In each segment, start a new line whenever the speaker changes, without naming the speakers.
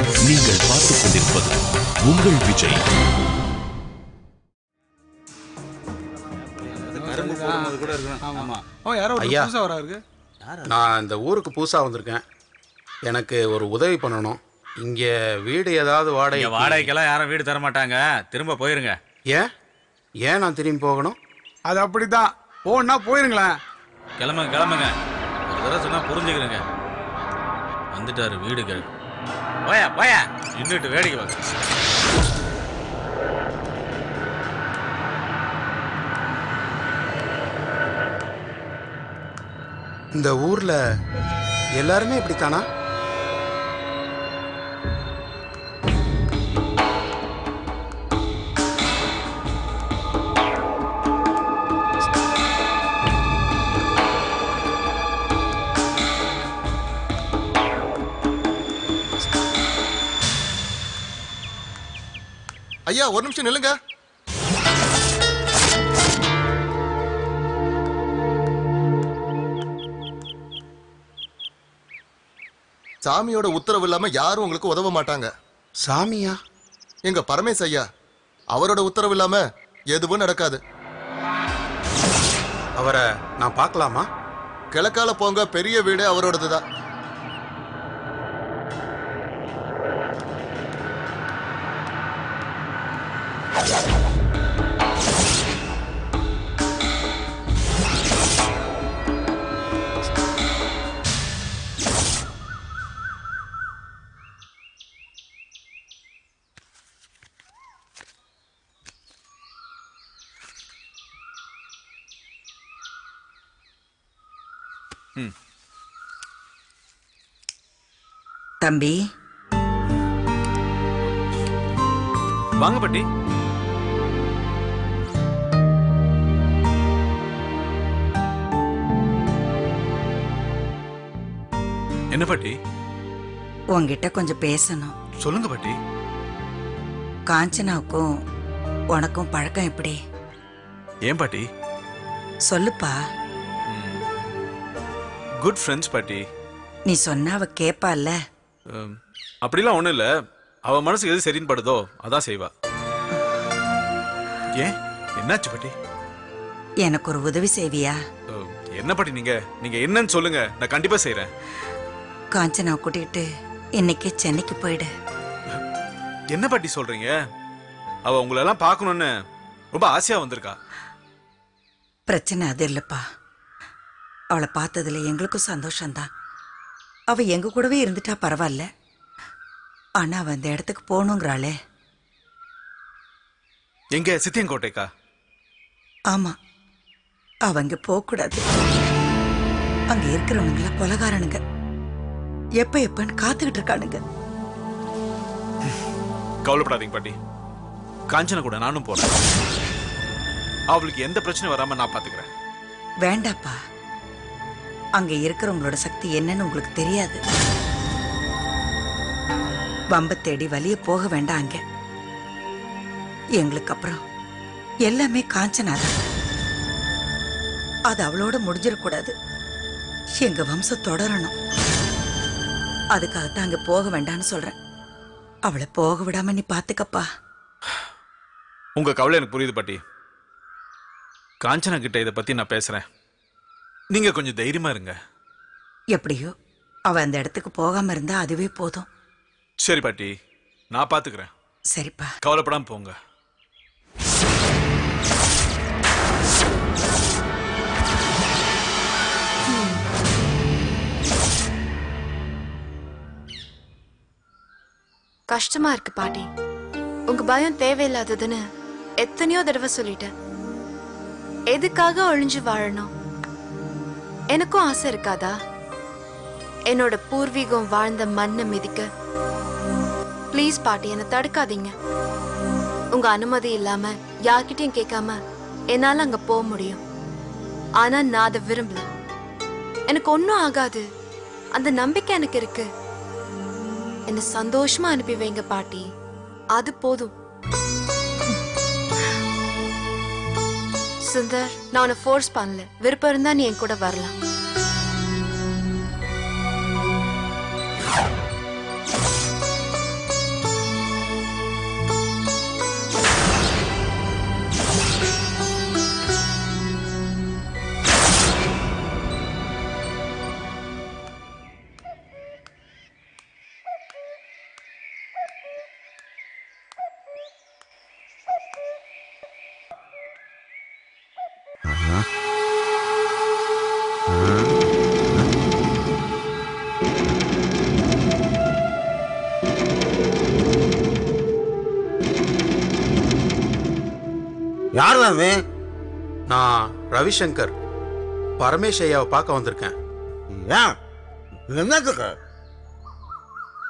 நீங்கள் பார்த்துக் கொண்டிருப்பது உங்கள் விஜய்.
ஐயா, நான் இந்த ஊருக்கு புதுசாக வந்திருக்கேன். எனக்கு ஒரு உதவி பண்ணணும். இங்கே வீடு ஏதாவது
வாடகைக்கெல்லாம் யாரும் வீடு தர மாட்டாங்க. திரும்ப போயிருங்க.
ஏன் நான் திரும்பி போகணும்?
அது அப்படித்தான். போனா போயிருங்களேன்.
கிளம்புங்க. ஒரு தடவை சொன்னா புரிஞ்சுக்கிறேங்க. வந்துட்டாரு வீடுகள். போயா இன்னிட்டு வேடிக்கை பார்க்க.
இந்த ஊர்ல எல்லாருமே இப்படித்தானா?
ஐயா, ஒரு நிமிஷம் நில்லுங்க. சாமியோட உத்தரவு இல்லாம யாரும் உங்களுக்கு உதவ மாட்டாங்க.
சாமியா?
எங்க பரமேஸ் ஐயா, அவரோட உத்தரவு இல்லாம எதுவும் நடக்காது.
அவரை நான் பார்க்கலாமா?
கிழக்கால போங்க, பெரிய வீடு அவரோடதுதான்.
தம்பி,
வாங்க பாட்டி. என்ன பாட்டி?
உன்கிட்ட கொஞ்சம் பேசணும்.
சொல்லுங்க பாட்டி.
காஞ்சனாவுக்கும் உனக்கும் பழக்கம் எப்படி?
ஏன் பாட்டி?
சொல்லுப்பா.
குட் ஃப்ரெண்ட்ஸ் பாட்டி.
நீ சொன்ன அவ கேப்பால?
அப்படிலாம் ஒண்ணும் இல்ல. அவ மனசுக்கு எது சரின்னு படுதோ அதான் செய்வா. ஏன், என்னாச்சு பாட்டி?
எனக்கு ஒரு உதவி செய்வியா?
என்ன பாட்டி நீங்க என்னன்னு சொல்லுங்க, நான் கண்டிப்பா செய்யறேன்.
காஞ்சனாவை கூட்டிகிட்டு இன்னைக்கு சென்னைக்கு போயிடு.
என்ன பாட்டி சொல்றீங்க? அவ உங்களெல்லாம் பார்க்கணும்னு ரொம்ப ஆசையா வந்திருக்கா.
பிரச்சனை அது இல்லப்பா. அவளை பார்த்ததுல எங்களுக்கும் சந்தோஷம்தான். அவ எங்க கூடவே இருந்துட்டா பரவாயில்ல. ஆனா அவ அந்த இடத்துக்கு போகணுங்கிறாளே.
எங்க சித்தியங்கோட்டைக்கா?
ஆமா, அவங்க போக கூடாது. அங்க இருக்கிறவனுங்கள கொலகாரனுங்க. எப்பன்னு காத்துக்கிட்டு இருக்கானுங்க.
கவலைப்படாதீங்க பாட்டி. காஞ்சனா கூட நானும் போறேன். அவளுக்கு எந்த பிரச்சனை வராம நான் பாத்துக்கிறேன்.
வேண்டாப்பா, அங்க இருக்கிறவங்களோட சக்தி என்னன்னு உங்களுக்கு தெரியாது. வம்ப தேடி வலிய போக வேண்டாம். அங்க எங்களுக்கு அப்புறம் எல்லாமே காஞ்சனாதான். அது அவளோட முடிஞ்சிடக்கூடாது. எங்க வம்சம் தொடரணும். அதுக்காகத்தான் அங்க போக வேண்டாம்னு சொல்றேன். அவளை போக விடாம நீ பாத்துக்கப்பா.
உங்க கவலை எனக்கு புரியுது பாட்டி. காஞ்சனா கிட்ட இதை பத்தி நான் பேசுறேன். நீங்க கொஞ்சம் தைரியமா இருங்க.
எப்படியோ அவ அந்த இடத்துக்கு போகாம இருந்தா அதுவே போதும்.
சரி பாட்டி, நான் பாத்துக்கிறேன்.
சரிப்பா,
கவலைப்படாம போங்க.
கஷ்டமா இருக்கு பாட்டி. உங்க பயம் தேவையில்லாததுன்னு எத்தனையோ தடவை சொல்லிட்டேன். எதுக்காக ஒளிஞ்சு வாழணும்? எனக்கும் ஆசை இருக்காதா? என்னோட பூர்வீகம் வாழ்ந்த மண்ணை மிதிக்க. ப்ளீஸ் பாட்டி, என்னை தடுக்காதீங்க. உங்க அனுமதி இல்லாம யார்கிட்டயும் கேட்காம என்னால அங்க போக முடியும். ஆனா நான் அதை விரும்பல. எனக்கு ஒன்னும் ஆகாது, அந்த நம்பிக்கை எனக்கு இருக்கு. என்ன சந்தோஷமா அனுப்பி வைங்க பாட்டி, அது போதும். சுந்தர், நான் உன்னை ஃபோர்ஸ் பண்ணல. விருப்பம் இருந்தா நீ என் கூட வரலாம்.
யார் தாமே?
நான் ரவிசங்கர் பரமேஷ் ஐயாவை பார்க்க வந்திருக்கேன்.
ஏன் என்னத்துக்கு?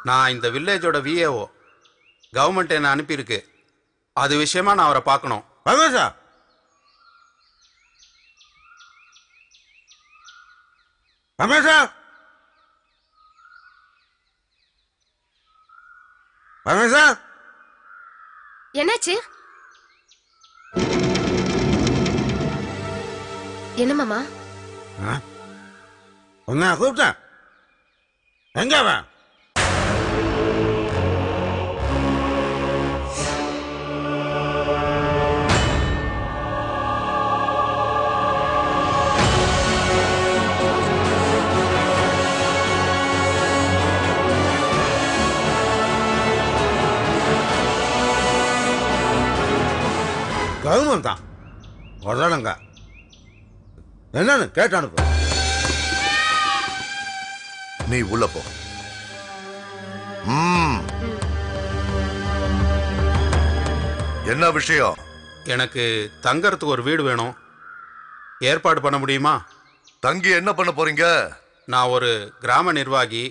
நான் இந்த வில்லேஜோட விஏஓ. கவர்மெண்ட் என்னை அனுப்பியிருக்கு. அது விஷயமா நான் அவரை பார்க்கணும்.
பரமேஷா, பரமேஷா, பரமேஷா,
என்னாச்சு? என்ன மாமா?
உன்னை கூப்பிட்டேன். எங்க அவன்? கவர்மெண்ட் தான் உடனுங்க. என்னன்னு கேட்டு அனுப்பு.
நீ உள்ள போ. என்ன விஷயம்?
எனக்கு தங்கறதுக்கு ஒரு வீடு வேணும். ஏற்பாடு பண்ண முடியுமா?
தங்கி என்ன பண்ண போறீங்க?
நான் ஒரு கிராம நிர்வாகி.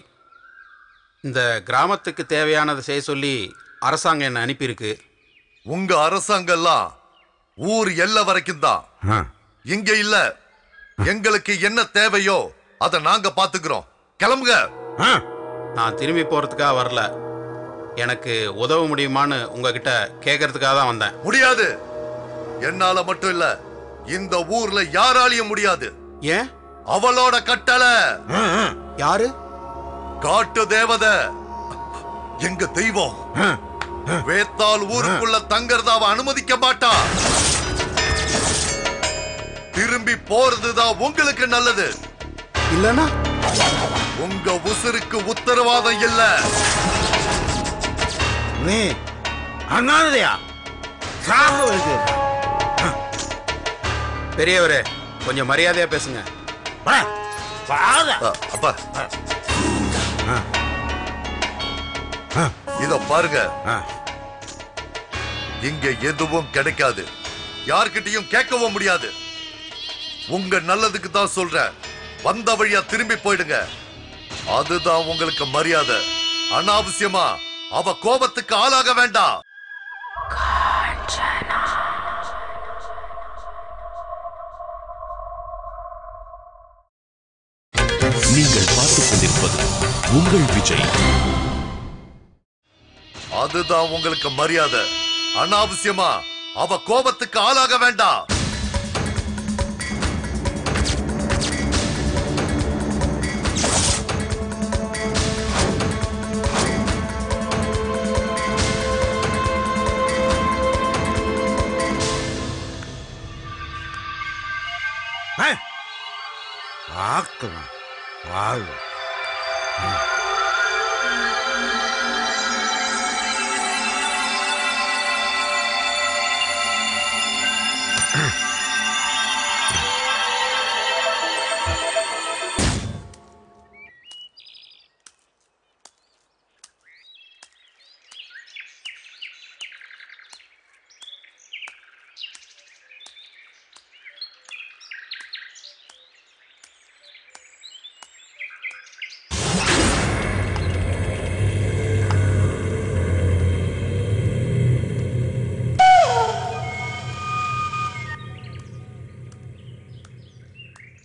இந்த கிராமத்துக்கு தேவையானதை செய்ய சொல்லி அரசாங்கம் என்னை அனுப்பியிருக்கு.
உங்க அரசாங்கம் எல்லாம் ஊர் எல்லை வரைக்கும் தான். இங்க இல்ல. எங்களுக்கு என்ன தேவையோ அதை நாங்க பாத்துக்கிறோம். கிளம்புங்க.
நான் திரும்பி போறதுக்காக வரல. எனக்கு உதவ முடியுமான்னு உங்ககிட்ட கேட்கறதுக்காக தான் வந்தேன்.
முடியாது. என்னால மட்டும் இல்ல, இந்த ஊர்ல யாராலையும் முடியாது.
ஏன்?
அவளோட கட்டளை.
யாரு?
காட்டு தேவதை, எங்க தெய்வம். வேத்தால் ஊருக்குள்ள தங்கறத அவ அனுமதிக்க மாட்டா. திரும்பி போறதுதான் உங்களுக்கு நல்லது.
இல்லனா
உங்க உசுருக்கு உத்தரவாதம் இல்ல.
நீ அண்ணாதையா சாக வைக்க.
பெரியவரே, கொஞ்சம் மரியாதையா பேசுங்க.
அப்பா இத பாருங்க. இங்க எதுவும் கிடைக்காது. யார்கிட்டயும் கேட்கவும் முடியாது. உங்க நல்லதுக்கு தான் சொல்றேன். வந்த வழியா திரும்பி போயிடுங்க. அதுதான் உங்களுக்கு மரியாதை. அனாவசியமா அவ கோபத்துக்கு ஆளாக வேண்டாம்.
நீங்கள் பார்த்துக் கொண்டிருப்பது உங்கள் விஜய்.
அதுதான் உங்களுக்கு மரியாதை. அனாவசியமா அவ கோபத்துக்கு ஆளாக வேண்டாம்.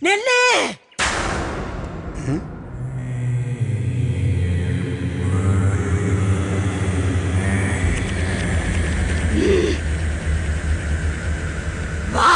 நெல்லு வா.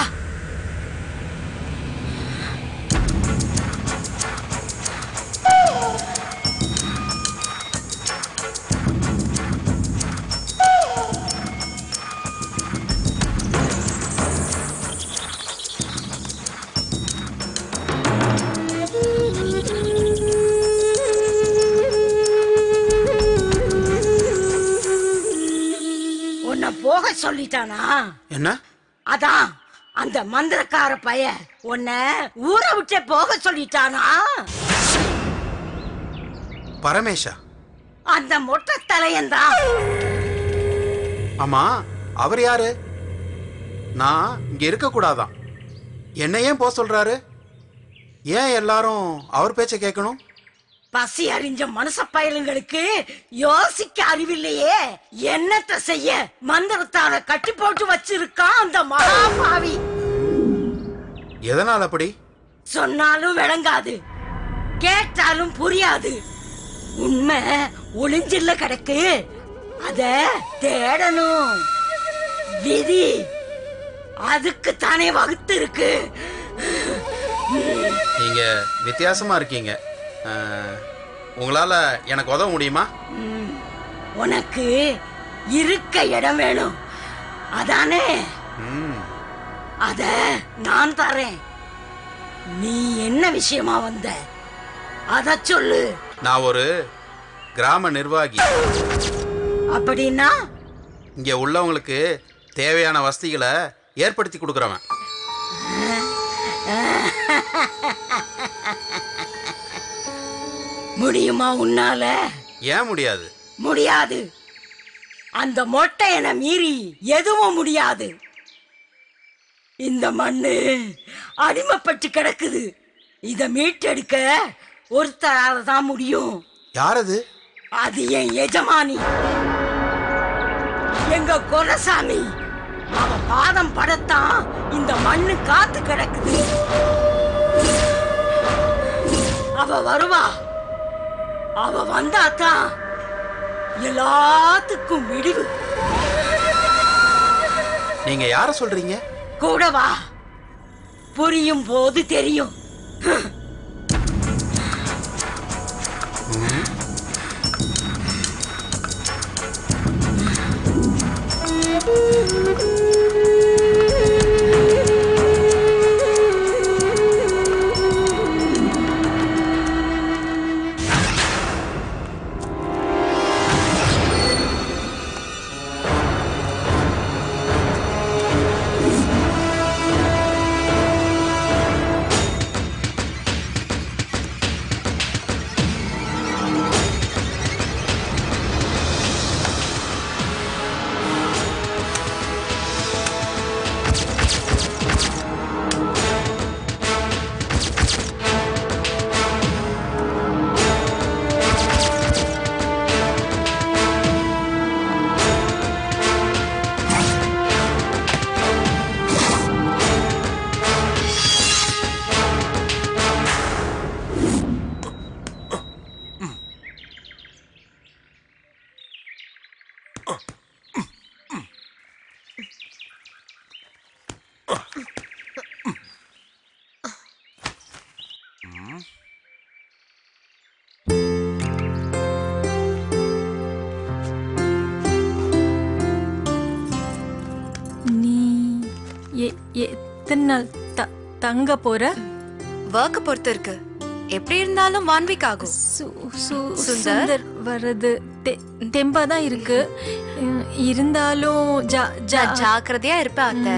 உன்னை போக சொல்லிட்டானா?
என்ன?
அதான்
அந்த மந்திரக்கார பைய உன்னை ஊரை விட்டே போக சொல்லிட்டானா?
பரமேஷா?
அந்த மொட்டை தலையன்தான்.
ஆமா, அவர் யாரு? நான் இங்க இருக்க கூடாதான். என்ன ஏன் போக சொல்றாரு? ஏன் எல்லாரும் அவர் பேச்ச கேட்கணும்?
பசி அறிஞ்ச மனுஷ பயலுங்களுக்கு யோசிக்க அறிவில்லையே. என்னத்த செய்ய மந்திரத்தால கட்டி போட்டு வச்சிருக்கான் அந்த மகாபாவி.
எதனால் அப்படி?
சொன்னாலும் விளங்காது, கேட்டாலும் புரியாது. உண்மை ஒளிஞ்சில்ல கிடக்கு, அத தேடணும். விதி அதுக்கு தானே வகுத்து இருக்கு.
நீங்க வித்தியாசமா இருக்கீங்க. உங்களால எனக்கு உதவ முடியுமா?
உனக்கு இருக்க இடம் வேணும் அதானே? அத நான் தரேன். நீ என்ன விஷயமா வந்த அத சொல்லு.
நான் ஒரு கிராம நிர்வாகி.
அப்படின்னா
இங்க உள்ளவங்களுக்கு தேவையான வசதிகளை ஏற்படுத்தி கொடுக்கறவன்.
முடியுமா உன்னால?
ஏன் முடியாது?
முடியாது. அந்த மொட்டையனை மீறி எதுவும் முடியாது. இந்த மண்ணு அடிமைப்பட்டு கிடக்குது. இத மீட்டெடுக்க ஒருத்தரால தான் முடியும்.
யாரது?
அது என் எஜமானி, எங்க குலசாமி. அவ பாதம் படத்தான் இந்த மண்ணு காத்து கிடக்குது. அவ வருவா. அவ வந்தாதான் எல்லாத்துக்கும் விடிவு.
நீங்க யார சொல்றீங்க?
கூட வா, புரியும் போது தெரியும்.
எத்தனை நாள் தங்க போற?
ஒர்க்க பொறுத்து இருக்கு. எப்படி இருந்தாலும் 1 வீக் ஆகும்.
சுந்தர் வர்றது தெம்பா தான் இருக்கு. இருந்தாலும்
ஜாக்கிரதையா இருப்பேன் அத்தை.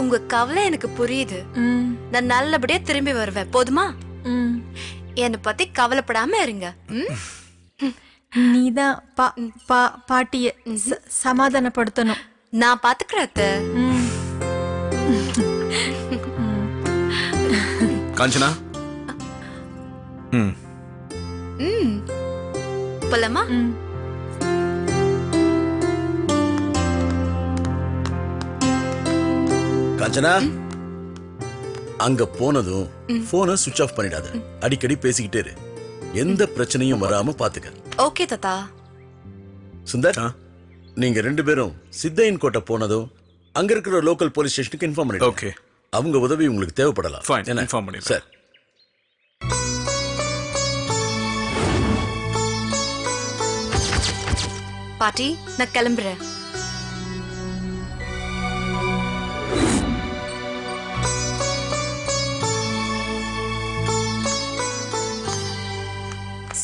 உங்க கவலை எனக்கு புரியுது. நான் நல்லபடியா திரும்பி வருவேன். போதுமா? என்னை பத்தி கவலைப்படாம இருங்க.
நீதான் பாட்டிய சமாதானப்படுத்தணும்.
நான் பாத்துக்கிறேன் அத்தை.
காஞ்சனா,
போலாமா?
காஞ்சனா, அங்க போனதும் போனை சுவிட்ச் ஆஃப் பண்ணிடாத. அடிக்கடி பேசிக்கிட்டே இரு. எந்த பிரச்சனையும் வராம பாத்துக்க.
ஓகே தாத்தா.
சுந்தர், நீங்க 2 பேரும் சித்தையன் கோட்டை போனதும் அங்க இருக்கிற லோக்கல் போலீஸ் ஸ்டேஷனுக்கு இன்ஃபார்ம் பண்ணிடுங்க.
ஓகே.
அவங்க உதவி உங்களுக்கு தேவைப்படலாம்.
ஃபைன், இன்ஃபார்ம் பண்ணிடுறேன்.
சார்.
பாட்டி, நான் கிளம்புறேன்.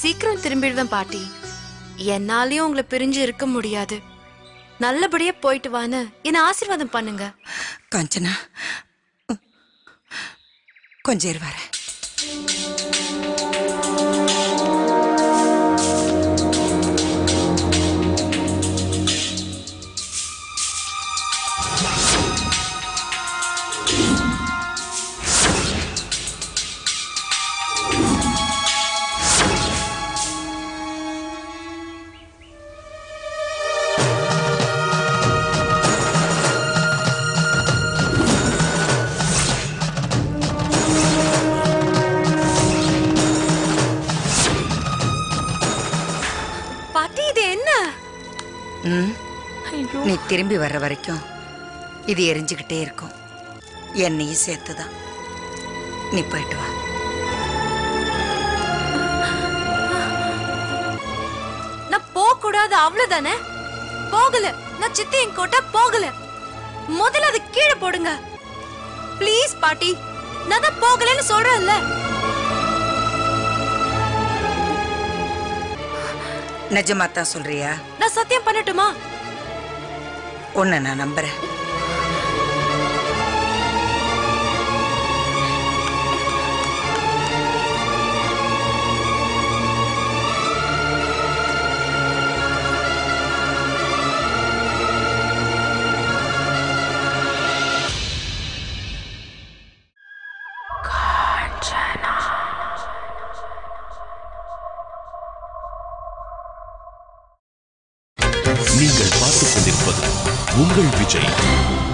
சீக்கிரம் திரும்பிடுவேன் பாட்டி. என்னாலயும் உங்களை பிரிஞ்சு இருக்க முடியாது. நல்லபடியா போயிட்டு வான்னு என்ன ஆசீர்வாதம் பண்ணுங்க.
காஞ்சனா, கொஞ்சம் இரு வரேன். நீ திரும்பி வர்ற வரைக்கும் இது எரிஞ்சுக்கிட்டே இருக்கும். என்னையும் சேர்த்துதான். நீ போயிட்டு வா.
நான் போக கூடாது அவ்வளவுதானே? போகல. நான் சித்தியின் கோட்டை போகல. முதல்ல அது கீழே போடுங்க ப்ளீஸ் பாட்டி. நான் தான் போகலன்னு சொல்றேன்ல.
நிஜமா தான் சொல்றியா?
நான் சத்தியம் பண்ணட்டுமா?
உன்னை நான் நம்புறேன்.
நீங்கள் பார்த்துக் கொண்டிருப்பது உங்கள் விஜய்.